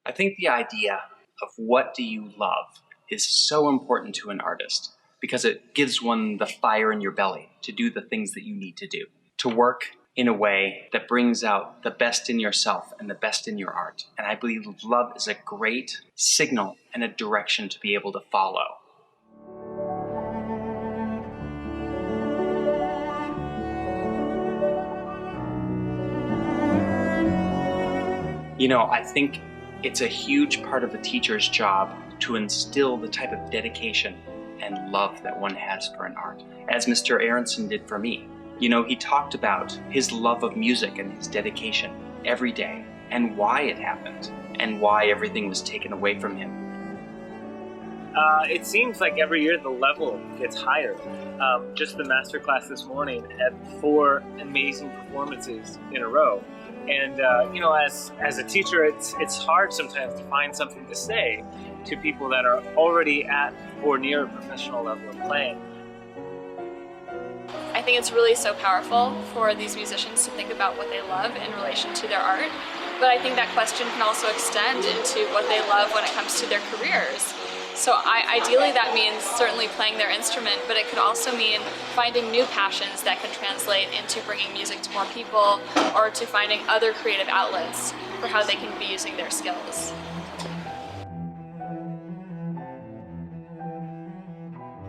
I think the idea of what do you love is so important to an artist because it gives one the fire in your belly to do the things that you need to do, to work in a way that brings out the best in yourself and the best in your art. And I believe love is a great signal and a direction to be able to follow. I think it's a huge part of a teacher's job to instill the type of dedication and love that one has for an art, as Mr. Aronson did for me. He talked about his love of music and his dedication every day, and why it happened, and why everything was taken away from him. It seems like every year the level gets higher. Just the masterclass this morning had 4 amazing performances in a row. And as a teacher, it's hard sometimes to find something to say to people that are already at or near a professional level of playing. I think it's really so powerful for these musicians to think about what they love in relation to their art. But I think that question can also extend into what they love when it comes to their careers. So ideally that means certainly playing their instrument, but it could also mean finding new passions that can translate into bringing music to more people, or to finding other creative outlets for how they can be using their skills.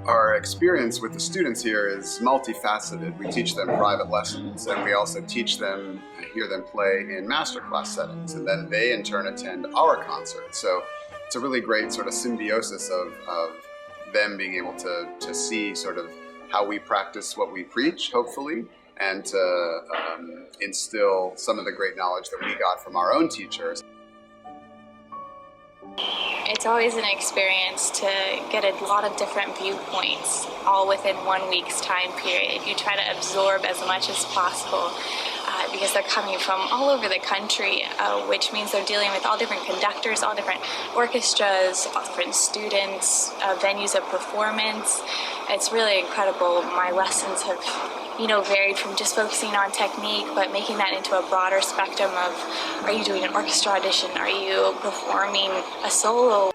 Our experience with the students here is multifaceted. We teach them private lessons, and we also teach them, hear them play in masterclass settings, and then they in turn attend our concerts. So it's a really great sort of symbiosis of them being able to see sort of how we practice what we preach, hopefully, and to instill some of the great knowledge that we got from our own teachers. It's always an experience to get a lot of different viewpoints all within 1 week's time period. You try to absorb as much as possible because they're coming from all over the country, which means they're dealing with all different conductors, all different orchestras, all different students, venues of performance. It's really incredible. My lessons have varied from just focusing on technique, but making that into a broader spectrum of, are you doing an orchestra audition? Are you performing a solo?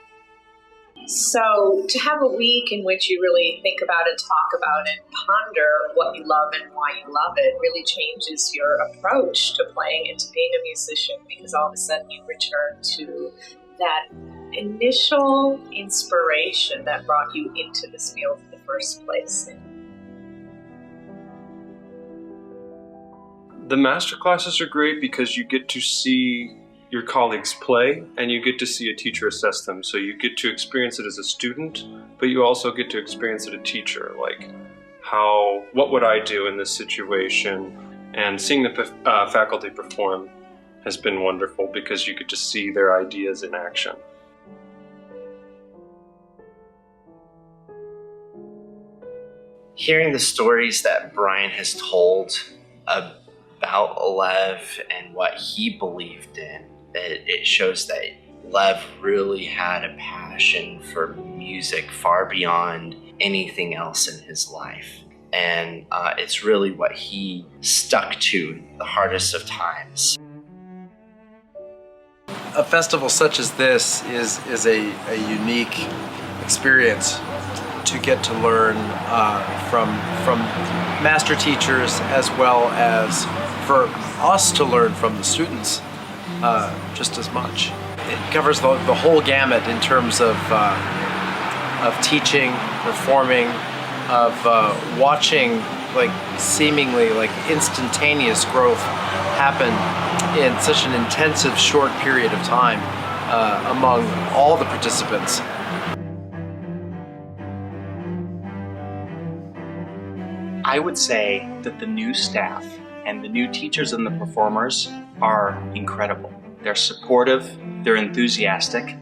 So to have a week in which you really think about it, talk about it, ponder what you love and why you love it really changes your approach to playing and to being a musician, because all of a sudden you return to that initial inspiration that brought you into this field in the first place. The master classes are great because you get to see your colleagues play and you get to see a teacher assess them. So you get to experience it as a student, but you also get to experience it as a teacher. Like, what would I do in this situation? And seeing the faculty perform has been wonderful because you get to see their ideas in action. Hearing the stories that Brian has told about Lev and what he believed in, it shows that Lev really had a passion for music far beyond anything else in his life. And it's really what he stuck to the hardest of times. A festival such as this is a unique experience to get to learn from master teachers, as well as for us to learn from the students just as much. It covers the whole gamut in terms of teaching, performing, of watching seemingly instantaneous growth happen in such an intensive short period of time among all the participants. I would say that the new staff and the new teachers and the performers are incredible. They're supportive, they're enthusiastic,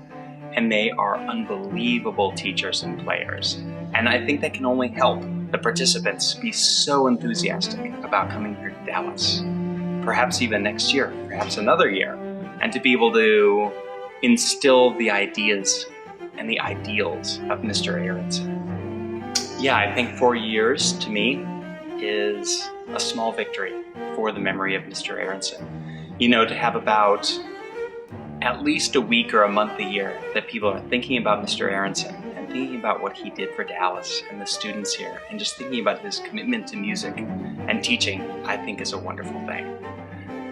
and they are unbelievable teachers and players. And I think that can only help the participants be so enthusiastic about coming here to Dallas. Perhaps even next year, perhaps another year, and to be able to instill the ideas and the ideals of Mr. Aronson. Yeah, I think 4 years to me is a small victory for the memory of Mr. Aronson. To have about at least a week or a month a year that people are thinking about Mr. Aronson and thinking about what he did for Dallas and the students here, and just thinking about his commitment to music and teaching, I think is a wonderful thing.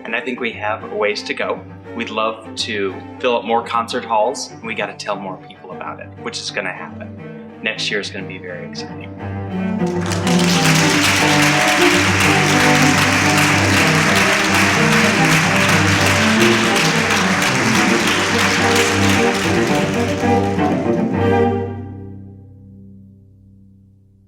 And I think we have a ways to go. We'd love to fill up more concert halls, and we got to tell more people about it, which is going to happen. Next year is going to be very exciting.